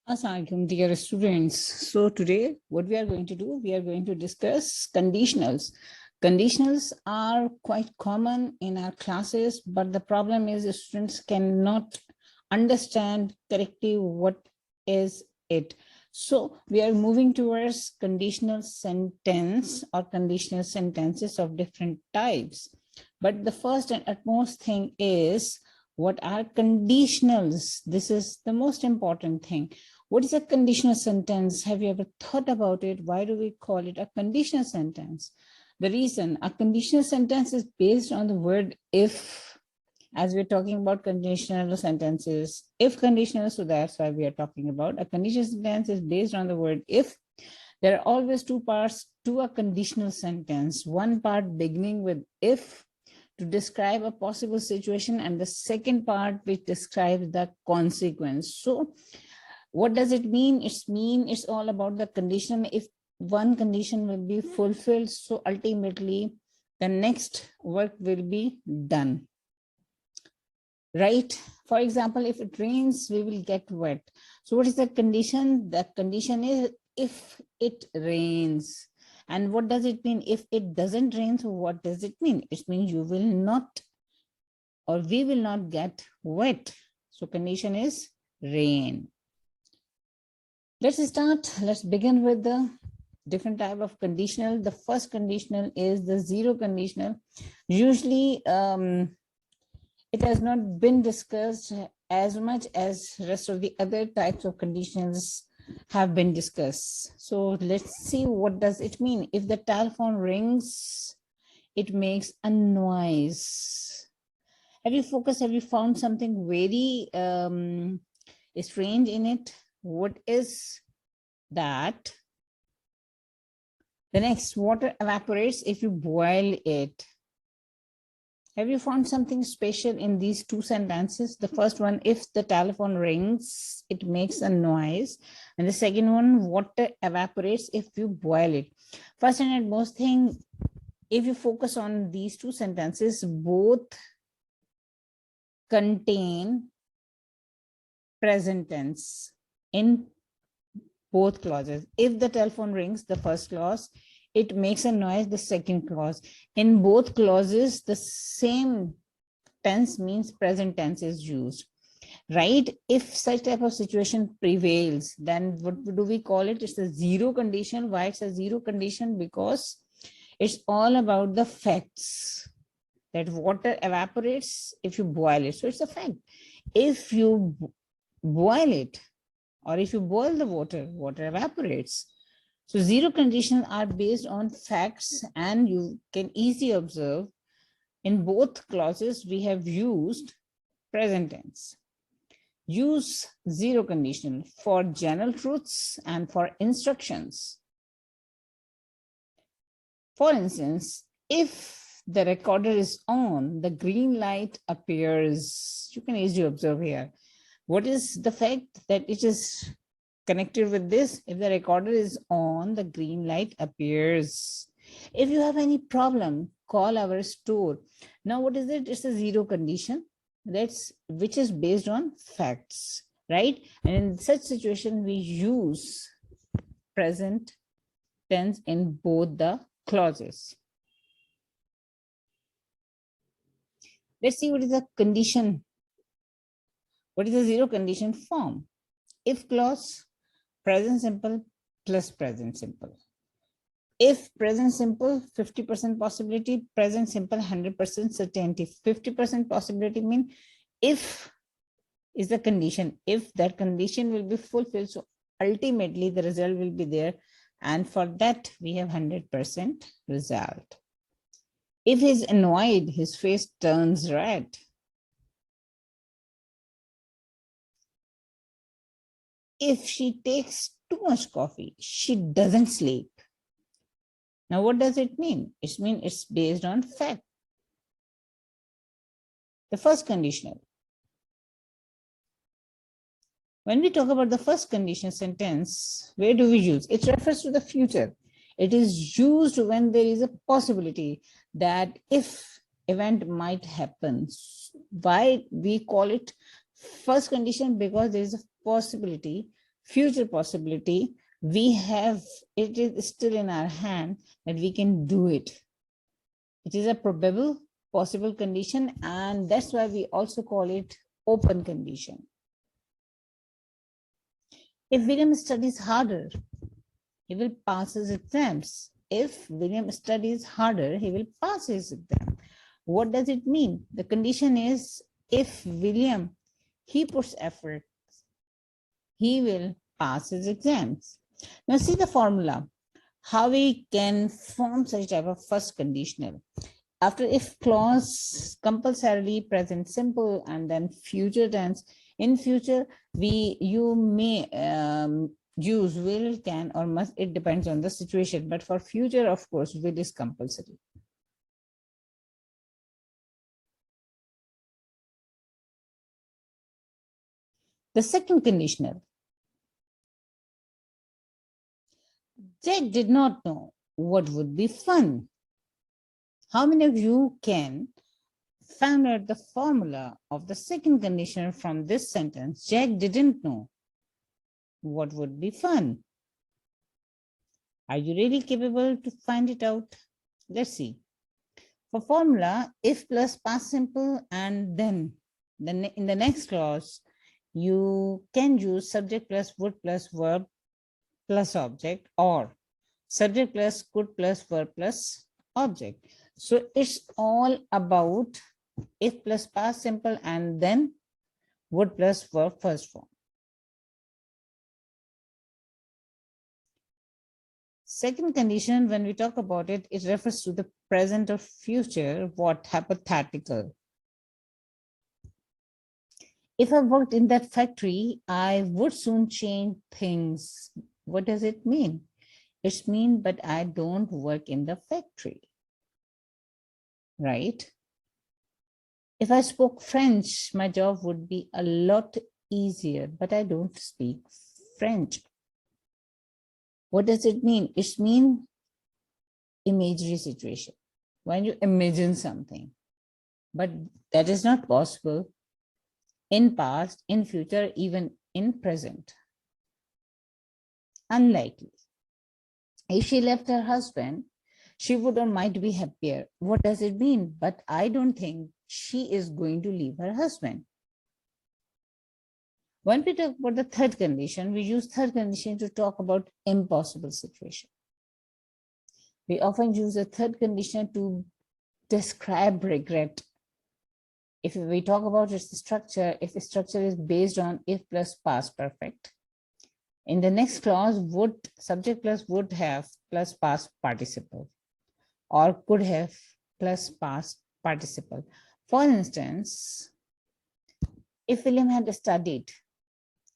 Assalamualaikum, dear students. So today what we are going to do, we are going to discuss conditionals. Conditionals are quite common in our classes, but the problem is the students cannot understand correctly what is it. So we are moving towards conditional sentence or conditional sentences of different types. But the first and utmost thing is, what are conditionals? This is the most important thing. What is a conditional sentence? Have you ever thought about it? Why do we call it a conditional sentence? The reason a conditional sentence is based on the word if, as we're talking about conditional sentences, if conditional, so that's why we are talking about. A conditional sentence is based on the word if. There are always two parts to a conditional sentence. One part beginning with if to describe a possible situation, and the second part which describes the consequence. So what does it mean? It's all about the condition. If one condition will be fulfilled, so ultimately the next work will be done. Right? For example, if it rains, we will get wet. So what is the condition? The condition is if it rains. And what does it mean? If it doesn't rain, so what does it mean? It means you will not, or we will not get wet. So condition is rain. Let's start. Let's begin with the different type of conditional. The first conditional is the zero conditional. Usually it has not been discussed as much as rest of the other types of conditions have been discussed. So let's see, what does it mean? If the telephone rings, it makes a noise. Have you found something very strange in it? What is that? The next, water evaporates if you boil it. Have you found something special in these two sentences? The first one, if the telephone rings, it makes a noise. And the second one, water evaporates if you boil it. First and most thing, if you focus on these two sentences, both contain present tense in both clauses. If the telephone rings, the first clause, it makes a noise, the second clause. In both clauses, the same tense means present tense is used, right? If such type of situation prevails, then what do we call it? It's a zero condition. Why it's a zero condition? Because it's all about the facts, that water evaporates if you boil it. So it's a fact. If you boil it, or if you boil the water, water evaporates. So zero conditions are based on facts, and you can easily observe in both clauses we have used present tense. Use zero conditional for general truths and for instructions. For instance, if the recorder is on, the green light appears. You can easily observe here. What is the fact that it is connected with this? If the recorder is on, the green light appears. If you have any problem, call our store. Now, what is it? It's a zero condition, which is based on facts, right? And in such situation, we use present tense in both the clauses. Let's see what is the condition. What is the zero condition form? If clause, present simple plus present simple. If present simple, 50% possibility, present simple, 100% certainty. 50% possibility means if is the condition, if that condition will be fulfilled, so ultimately the result will be there. And for that, we have 100% result. If he's annoyed, his face turns red. If she takes too much coffee, she doesn't sleep. Now, what does it mean? It means it's based on fact. The first conditional. When we talk about the first conditional sentence, where do we use? It refers to the future. It is used when there is a possibility that if event might happen. Why we call it first condition? Because there is a possibility future possibility, we have, it is still in our hand that we can do it. It is a probable possible condition, and that's why we also call it open condition. If William studies harder, he will pass his exams. If William studies harder, he will pass his exam. What does it mean? The condition is, if William, he puts effort, he will pass his exams. Now see the formula, how we can form such type of first conditional. After if clause, compulsorily present simple, and then future tense. In future, you may use will, can, or must. It depends on the situation. But for future, of course, will is compulsory. The second conditional. Jack did not know what would be fun. How many of you can find out the formula of the second conditional from this sentence? Jack didn't know what would be fun. Are you really capable to find it out? Let's see. For formula, if plus past simple, and then in the next clause, you can use subject plus would plus verb plus object, or subject plus could plus verb plus object. So it's all about if plus past simple and then would plus verb first form. Second condition, when we talk about it, it refers to the present or future, what hypothetical. If I worked in that factory, I would soon change things. What does it mean? It's mean, but I don't work in the factory, right? If I spoke French, my job would be a lot easier, but I don't speak French. What does it mean? It's mean imagery situation. When you imagine something, but that is not possible in past, in future, even in present. Unlikely. If she left her husband, she would or might be happier. What does it mean? But I don't think she is going to leave her husband. When we talk about the third condition, we use third condition to talk about impossible situation. We often use a third condition to describe regret. If we talk about its structure, if the structure is based on if plus past perfect, in the next clause, would, subject plus would have plus past participle, or could have plus past participle. For instance, if William had studied,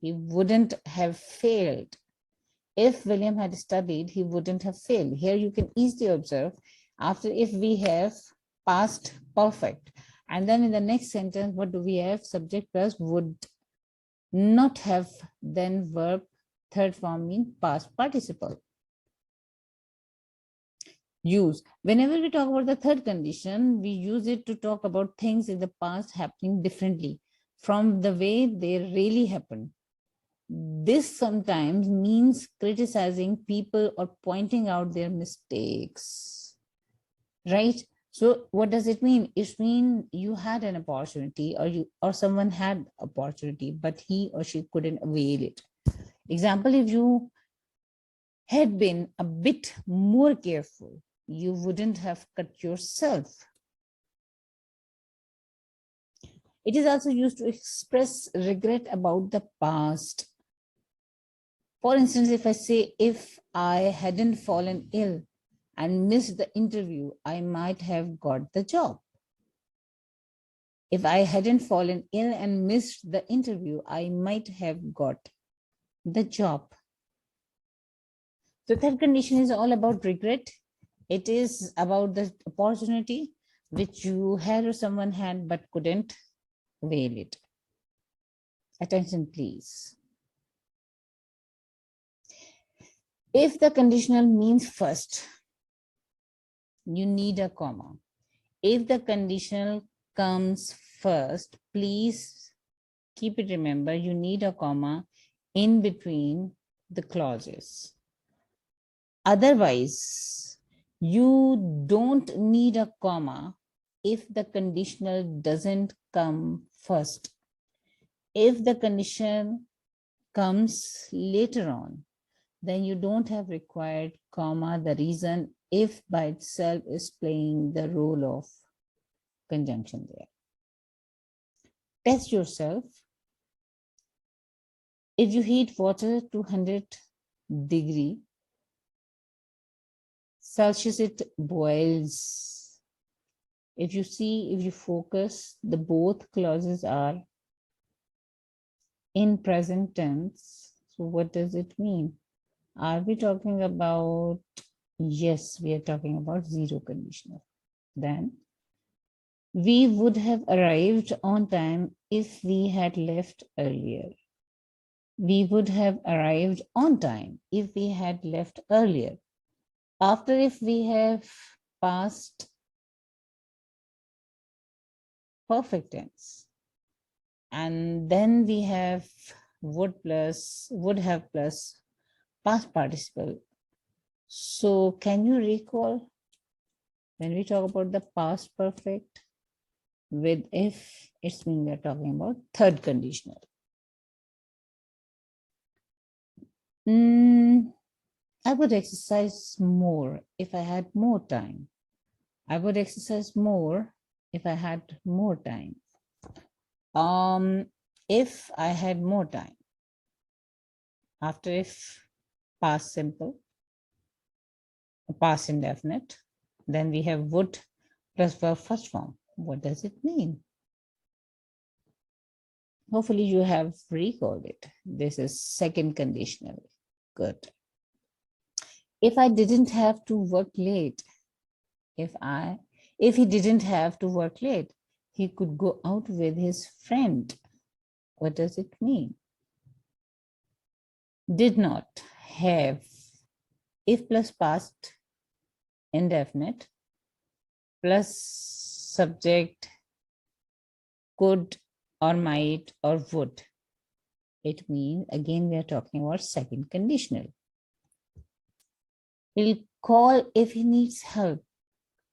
he wouldn't have failed. If William had studied, he wouldn't have failed. Here you can easily observe, after if we have past perfect, and then in the next sentence, what do we have? Subject plus would not have, then verb, third form means past participle. Use. Whenever we talk about the third condition, we use it to talk about things in the past happening differently from the way they really happen. This sometimes means criticizing people or pointing out their mistakes, right? So what does it mean? It means you had an opportunity, or someone had opportunity, but he or she couldn't avail it. Example, if you had been a bit more careful, you wouldn't have cut yourself. It is also used to express regret about the past. For instance, if I say, if I hadn't fallen ill and missed the interview, I might have got the job. If I hadn't fallen ill and missed the interview, I might have got the job. The third condition is all about regret. It is about the opportunity which you had or someone had but couldn't avail it. Attention, please. If the conditional means first, you need a comma. If the conditional comes first, please keep it, remember, you need a comma. in between the clauses. Otherwise, you don't need a comma if the conditional doesn't come first. If the condition comes later on, then you don't have required comma. The reason if by itself is playing the role of conjunction there. Test yourself. If you heat water to 100 degree Celsius, it boils. If you focus, the both clauses are in present tense. So what does it mean? Are we talking about, yes, we are talking about zero conditional. Then we would have arrived on time if we had left earlier. We would have arrived on time if we had left earlier. After if we have past perfect tense. And then we have would have plus past participle. So can you recall when we talk about the past perfect with if, it's mean we're talking about third conditional. I would exercise more if I had more time. I would exercise more if I had more time. If I had more time. After if, past simple, past indefinite, then we have would plus verb first form. What does it mean? Hopefully you have recalled it. This is second conditional. Good. If I didn't have to work late, if he didn't have to work late, he could go out with his friend. What does it mean? Did not have, if plus past indefinite plus subject could or might or would. It means, again, we are talking about second conditional. He'll call if he needs help.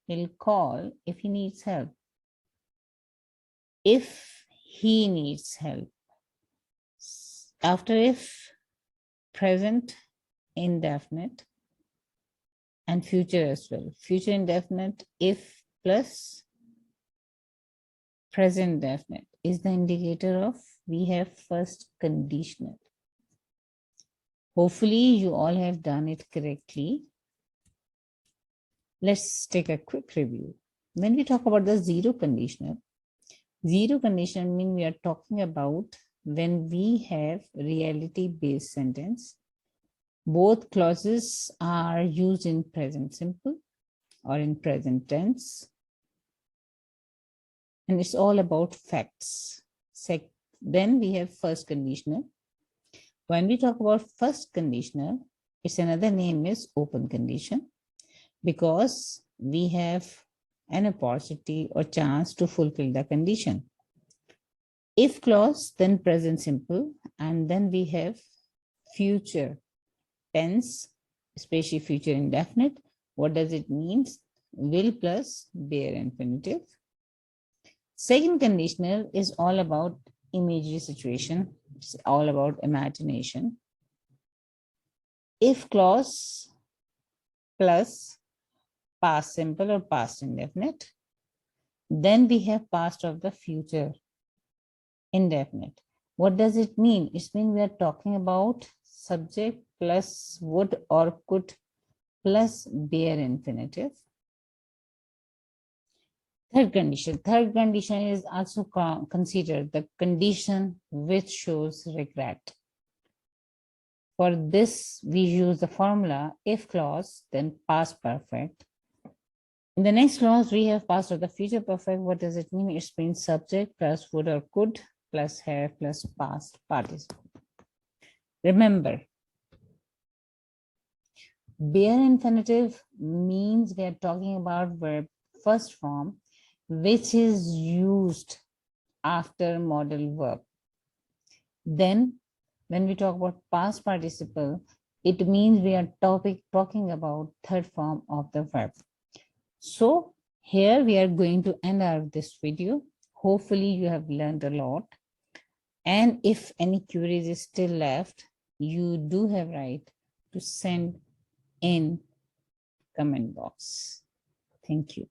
He'll call if he needs help. If he needs help. After if, present indefinite and future as well. Future indefinite, if plus present definite is the indicator of we have first conditional. Hopefully you all have done it correctly. Let's take a quick review. When we talk about the zero conditional means we are talking about when we have reality-based sentence. Both clauses are used in present simple or in present tense. And it's all about facts. Then we have first conditional. When we talk about first conditional, its another name is open condition because we have an opportunity or chance to fulfill the condition. If clause, then present simple, and then we have future tense, especially future indefinite. What does it mean? Will plus bare infinitive. Second conditional is all about imagery situation. It's all about imagination. If clause plus past simple or past indefinite, then we have past of the future indefinite. What does it mean? It means we are talking about subject plus would or could plus bare infinitive. Third condition is also considered the condition which shows regret. For this, we use the formula if clause, then past perfect. In the next clause, we have past of the future perfect. What does it mean? It means subject plus would or could plus have plus past participle. Remember, bare infinitive means we are talking about verb first form, which is used after modal verb. Then when we talk about past participle, it means we are talking about third form of the verb. So here we are going to end this video. Hopefully you have learned a lot. And if any queries is still left, you do have right to send in comment box. Thank you.